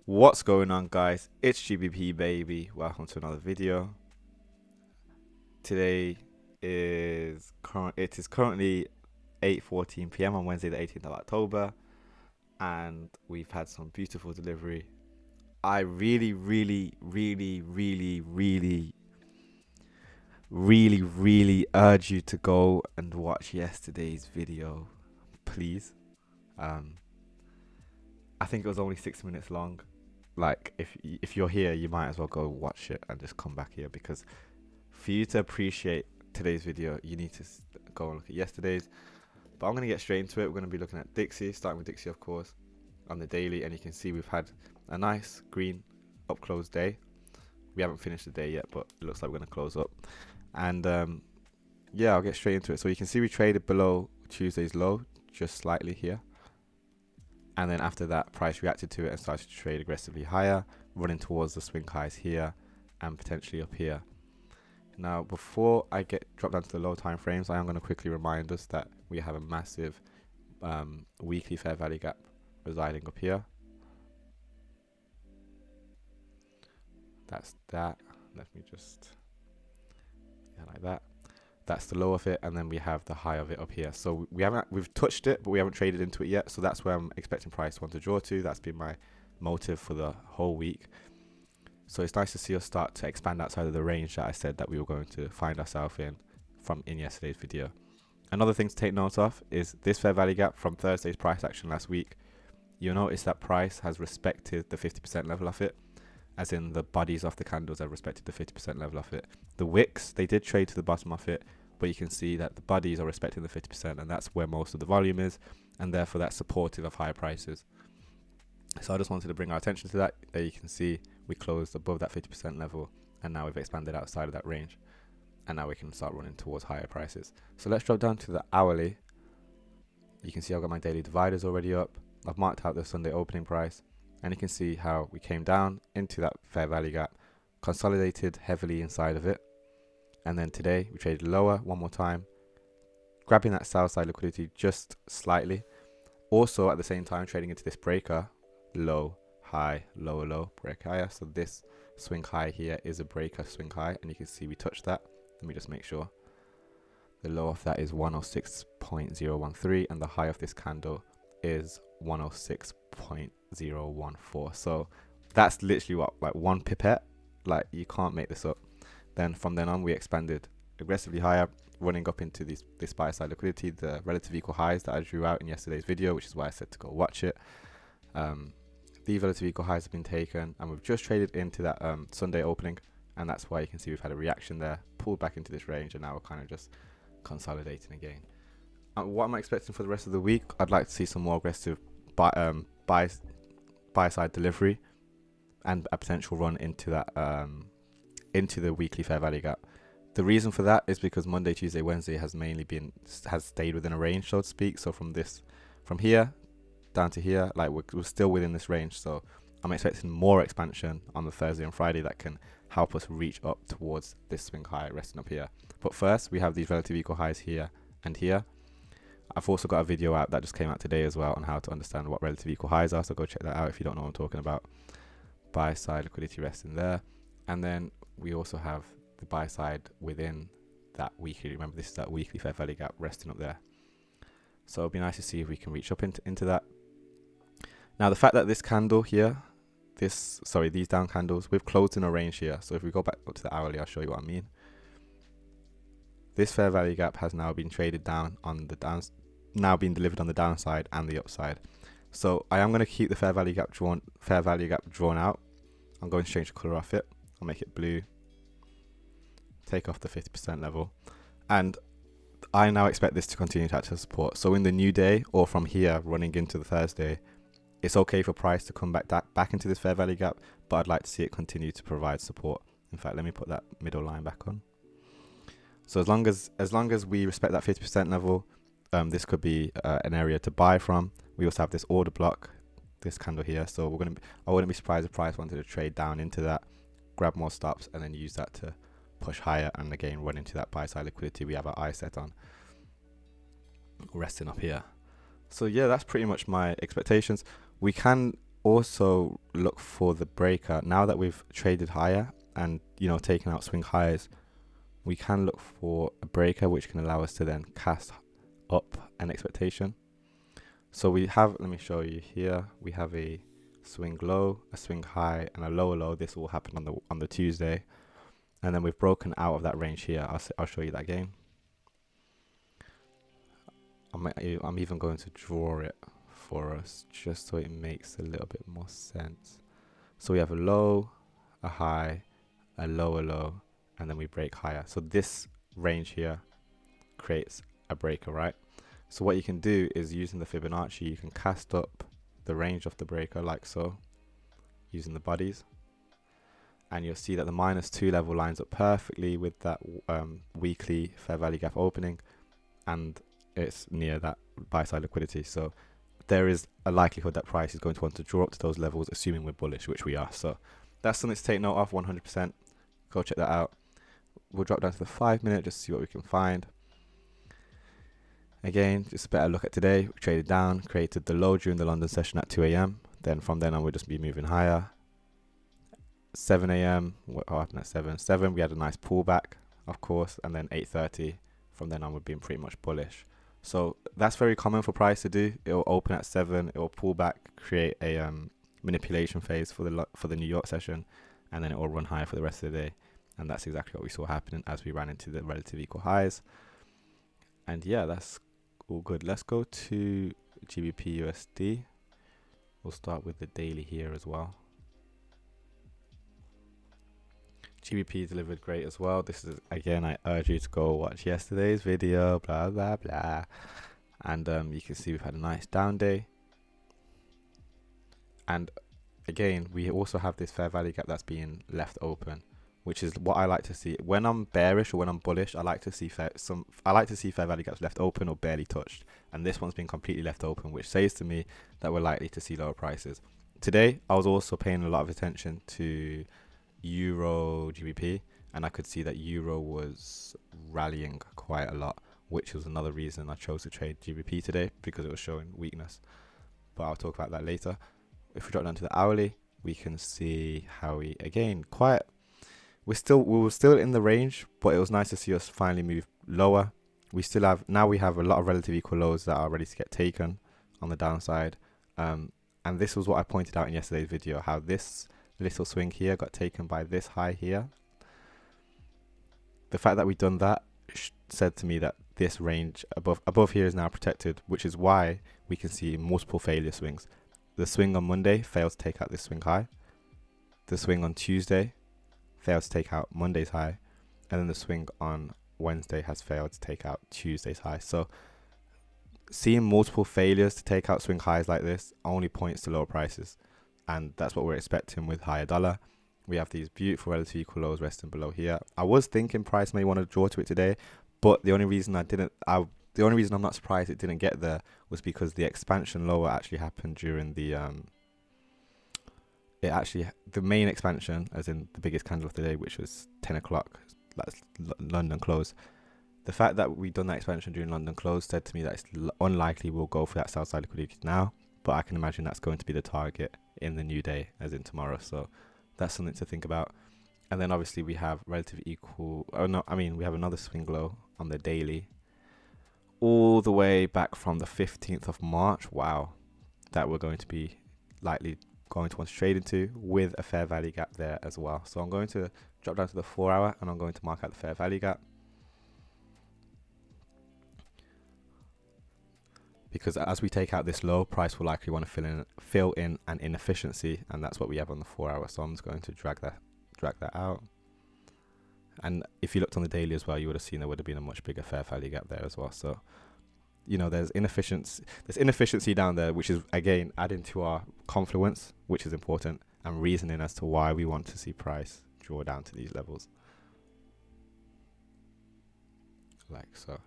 What's going on, guys? It's GBP baby. Welcome to another video. Today it is currently 8:14 p.m. on Wednesday the 18th of October, and we've had some beautiful delivery. I really urge you to go and watch yesterday's video, please. I think it was only 6 minutes long. Like, if you're here, you might as well go watch it and just come back here, because for you to appreciate today's video, you need to go and look at yesterday's. But I'm going to get straight into it. We're going to be looking at DXY, starting with DXY, of course, on the daily. And you can see we've had a nice green up close day. We haven't finished the day yet, but it looks like we're going to close up. And yeah, I'll get straight into it. So you can see we traded below Tuesday's low, just slightly here. And then after that, price reacted to it and started to trade aggressively higher, running towards the swing highs here and potentially up here. Now, before I drop down to the low time frames, I am going to quickly remind us that we have a massive weekly fair value gap residing up here. That's that. Let me just, yeah, like that. That's the low of it, and then we have the high of it up here. So we've touched it, but we haven't traded into it yet. So that's where I'm expecting price to want to draw to. That's been my motive for the whole week. So it's nice to see us start to expand outside of the range that I said that we were going to find ourselves in yesterday's video. Another thing to take note of is this fair value gap from Thursday's price action last week. You'll notice that price has respected the 50% level of it, as in the bodies of the candles have respected the 50% level of it. The wicks, they did trade to the bottom of it, but you can see that the bodies are respecting the 50%, and that's where most of the volume is, and therefore that's supportive of higher prices. So I just wanted to bring our attention to that. There you can see we closed above that 50% level, and now we've expanded outside of that range, and now we can start running towards higher prices. So let's drop down to the hourly. You can see I've got my daily dividers already up. I've marked out the Sunday opening price, and you can see how we came down into that fair value gap, consolidated heavily inside of it, and then today we traded lower one more time, grabbing that sell side liquidity just slightly. Also at the same time trading into this breaker, low, high, lower, low, break higher. So this swing high here is a breaker swing high, and you can see we touched that. Let me just make sure. The low of that is 106.013, and the high of this candle is 106.014. So that's literally what, like one pipette. Like, you can't make this up. Then from then on, we expanded aggressively higher, running up into this buy side liquidity, the relative equal highs that I drew out in yesterday's video, which is why I said to go watch it. These relative equal highs have been taken, and we've just traded into that Sunday opening, and that's why you can see we've had a reaction there, pulled back into this range, and now we're kind of just consolidating again. What am I expecting for the rest of the week? I'd like to see some more aggressive buy side delivery and a potential run into that into the weekly fair value gap. The reason for that is because Monday, Tuesday, Wednesday has stayed within a range, so to speak. So from here down to here, like we're still within this range. So I'm expecting more expansion on the Thursday and Friday that can help us reach up towards this swing high resting up here. But first, we have these relative equal highs here and here. I've also got a video out that just came out today as well on how to understand what relative equal highs are, so go check that out if you don't know what I'm talking about. Buy side liquidity resting there, and then we also have the buy side within that weekly. Remember, this is that weekly fair value gap resting up there. So it'll be nice to see if we can reach up into that. Now, the fact that this candle here, these down candles, we've closed in a range here. So if we go back up to the hourly, I'll show you what I mean. This fair value gap has now been traded down on the delivered on the downside and the upside. So I am going to keep the fair value gap drawn out. I'm going to change the color of it. I'll make it blue. Take off the 50% level, and I now expect this to continue to act as support. So in the new day, or from here running into the Thursday, it's okay for price to come back into this fair value gap, but I'd like to see it continue to provide support. In fact, let me put that middle line back on. So as long as we respect that 50% level, this could be an area to buy from. We also have this order block, this candle here. So I wouldn't be surprised if price wanted to trade down into that, grab more stops, and then use that to push higher, and again run into that buy side liquidity we have our eye set on, resting up here. So yeah, that's pretty much my expectations. We can also look for the breaker. Now that we've traded higher and, you know, taken out swing highs, we can look for a breaker which can allow us to then cast up an expectation. So we have, let me show you here, we have a swing low, a swing high, and a lower low. This will happen on the Tuesday, and then we've broken out of that range here. I'll show you that again. I'm even going to draw it for us just so it makes a little bit more sense. So we have a low, a high, a lower low, and then we break higher. So this range here creates a breaker, right? So what you can do is, using the Fibonacci, you can cast up the range of the breaker like so, using the bodies, and you'll see that the -2 level lines up perfectly with that weekly fair value gap opening, and it's near that buy side liquidity. So there is a likelihood that price is going to want to draw up to those levels, assuming we're bullish, which we are. So that's something to take note of 100%. Go check that out. We'll drop down to the 5 minute just to see what we can find. Again, just a better look at today. We traded down, created the low during the London session at 2 a.m. Then from then on, we'll just be moving higher. 7 a.m. What happened at 7? 7, we had a nice pullback, of course, and then 8:30. From then on, we've been pretty much bullish. So that's very common for price to do. It will open at 7, it will pull back, create a manipulation phase for the New York session, and then it will run higher for the rest of the day. And that's exactly what we saw happening as we ran into the relative equal highs. And yeah, that's all good. Let's go to GBPUSD. We'll start with the daily here as well. GBP delivered great as well. This is, again, I urge you to go watch yesterday's video, blah blah blah. And you can see we've had a nice down day. And again, we also have this fair value gap that's being left open, which is what I like to see. When I'm bearish or when I'm bullish, I like to see fair value gaps left open or barely touched. And this one's been completely left open, which says to me that we're likely to see lower prices. Today, I was also paying a lot of attention to EURGBP, and I could see that Euro was rallying quite a lot, which was another reason I chose to trade GBP today, because it was showing weakness. But I'll talk about that later. If we drop down to the hourly, we can see how we, again, we were still in the range, but it was nice to see us finally move lower. We have a lot of relative equal lows that are ready to get taken on the downside. And this was what I pointed out in yesterday's video, how this little swing here got taken by this high here. The fact that we've done that said to me that this range above here is now protected, which is why we can see multiple failure swings. The swing on Monday failed to take out this swing high. The swing on Tuesday failed to take out Monday's high, and then the swing on Wednesday has failed to take out Tuesday's high. So seeing multiple failures to take out swing highs like this only points to lower prices, and that's what we're expecting with higher dollar. We have these beautiful relative equal lows resting below here. I was thinking price may want to draw to it today, but the only reason I'm not surprised it didn't get there was because the expansion lower actually happened during the main expansion, as in the biggest candle of the day, which was 10 o'clock, that's London close. The fact that we done that expansion during London close said to me that it's unlikely we'll go for that sell side liquidity now, but I can imagine that's going to be the target in the new day, as in tomorrow. So that's something to think about. And then obviously we have we have another swing low on the daily, all the way back from the 15th of March. Wow, that we're going to be likely going to want to trade into, with a fair value gap there as well. So I'm going to drop down to the 4 hour and I'm going to mark out the fair value gap, because as we take out this low, price will likely want to fill in an inefficiency, and that's what we have on the 4 hour. So I'm just going to drag that out. And if you looked on the daily as well, you would have seen there would have been a much bigger fair value gap there as well. So, you know, there's inefficiency down there, which is again adding to our confluence, which is important, and reasoning as to why we want to see price draw down to these levels, like so.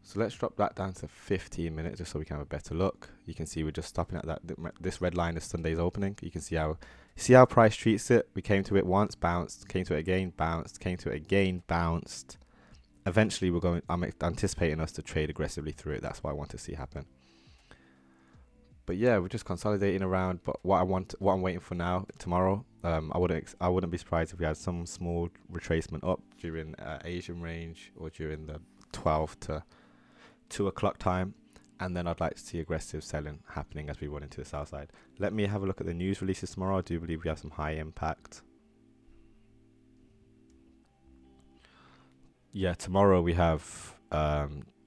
So let's drop that down to 15 minutes just so we can have a better look. You can see we're just stopping at that. This red line is Sunday's opening. You can see how price treats it. We came to it once, bounced, came to it again, bounced, came to it again, bounced. Eventually I'm anticipating us to trade aggressively through it. That's what I want to see happen. But yeah, we're just consolidating around. But what I'm waiting for now, tomorrow, I wouldn't be surprised if we had some small retracement up during Asian range or during the 12 to 2 o'clock time. And then I'd like to see aggressive selling happening as we run into the south side. Let me have a look at the news releases tomorrow. I do believe we have some high impact. Yeah, tomorrow we have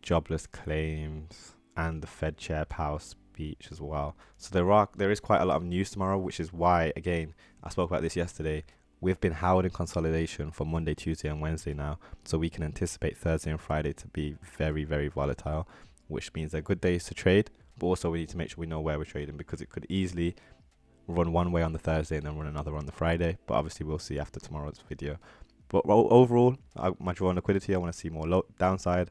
jobless claims and the Fed Chair Powell speech as well. So there is quite a lot of news tomorrow, which is why, again, I spoke about this yesterday. We've been held in consolidation for Monday, Tuesday, and Wednesday now, so we can anticipate Thursday and Friday to be very, very volatile, which means they're good days to trade. But also we need to make sure we know where we're trading, because it could easily run one way on the Thursday and then run another on the Friday. But obviously we'll see after tomorrow's video. But overall, my draw on liquidity, I want to see more downside,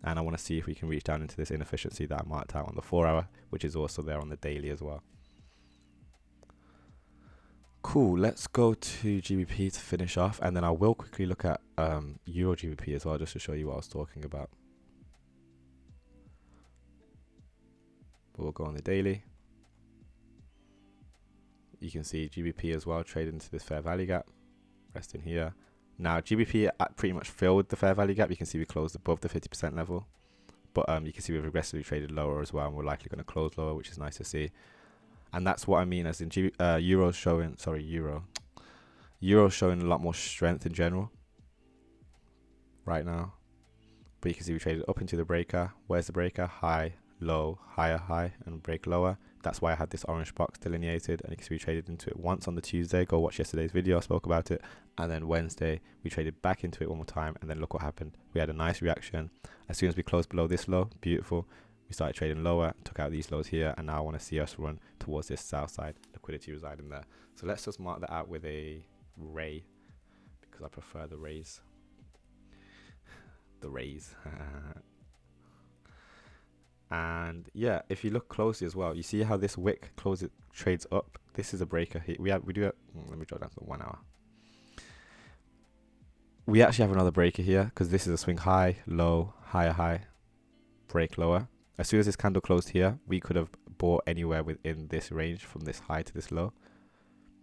and I want to see if we can reach down into this inefficiency that I marked out on the 4 hour, which is also there on the daily as well. Cool, let's go to GBP to finish off, and then I will quickly look at EURGBP as well, just to show you what I was talking about. But we'll go on the daily. You can see GBP as well trading into this fair value gap, resting here. Now, GBP pretty much filled the fair value gap. You can see we closed above the 50% level. But you can see we've aggressively traded lower as well, and we're likely going to close lower, which is nice to see. And that's what I mean as in Euro's showing a lot more strength in general right now. But you can see we traded up into the breaker. Where's the breaker? High, low, higher, high, and break lower. That's why I had this orange box delineated, and you can see we traded into it once on the Tuesday. Go watch yesterday's video, I spoke about it. And then Wednesday we traded back into it one more time, and then look what happened. We had a nice reaction. As soon as we closed below this low, beautiful, we started trading lower, took out these lows here, and now I want to see us run towards this south side, liquidity residing there. So let's just mark that out with a ray, because I prefer the rays. The rays. And yeah, if you look closely as well, you see how this wick trades up. This is a breaker here. Let me draw down to the 1 hour. We actually have another breaker here, because this is a swing high, low, higher, high, break lower. As soon as this candle closed here, we could have bought anywhere within this range from this high to this low.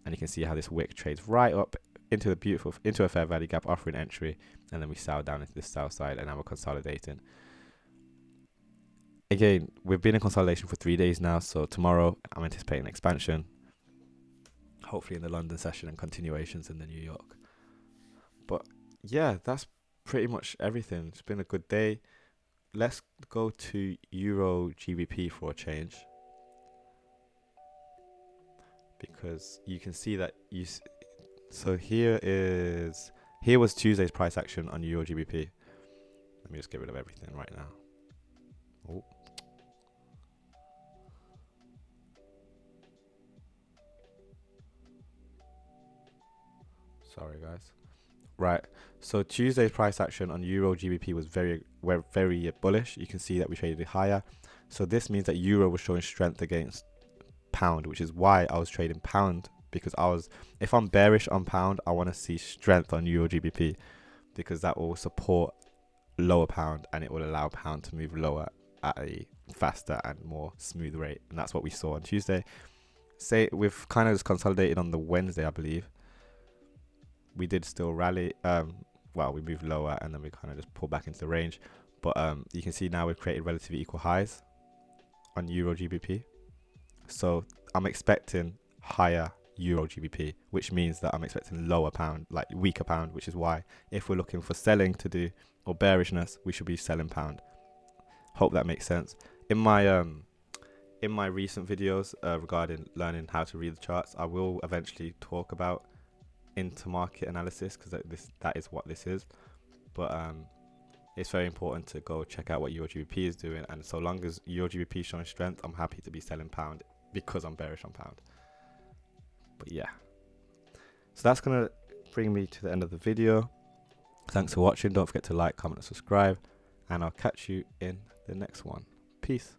And you can see how this wick trades right up into a fair value gap, offering entry, and then we sell down into this south side, and now we're consolidating. Again, we've been in consolidation for 3 days now, so tomorrow I'm anticipating expansion, hopefully in the London session, and continuations in the New York. But yeah, that's pretty much everything. It's been a good day. Let's go to EURGBP for a change, because you can see that so here was Tuesday's price action on EURGBP. Let me just get rid of everything right now. Oh. Sorry guys. Right, so Tuesday's price action on EURGBP was very bullish. You can see that we traded it higher. So this means that Euro was showing strength against pound, which is why I was trading pound, because if I'm bearish on pound, I want to see strength on EURGBP, because that will support lower pound, and it will allow pound to move lower at a faster and more smooth rate. And that's what we saw on Tuesday. We've kind of just consolidated on the Wednesday, I believe. We did still rally. We moved lower, and then we kind of just pulled back into the range. But you can see now we've created relatively equal highs on EURGBP. So I'm expecting higher EURGBP, which means that I'm expecting lower pound, like weaker pound, which is why if we're looking for selling to do or bearishness, we should be selling pound. Hope that makes sense. In my recent videos regarding learning how to read the charts, I will eventually talk about intermarket analysis, because that is what this is. But it's very important to go check out what EURGBP is doing, and so long as EURGBP is showing strength, I'm happy to be selling pound, because I'm bearish on pound. But yeah, so that's gonna bring me to the end of the video. Thanks for watching. Don't forget to like, comment, and subscribe, and I'll catch you in the next one. Peace.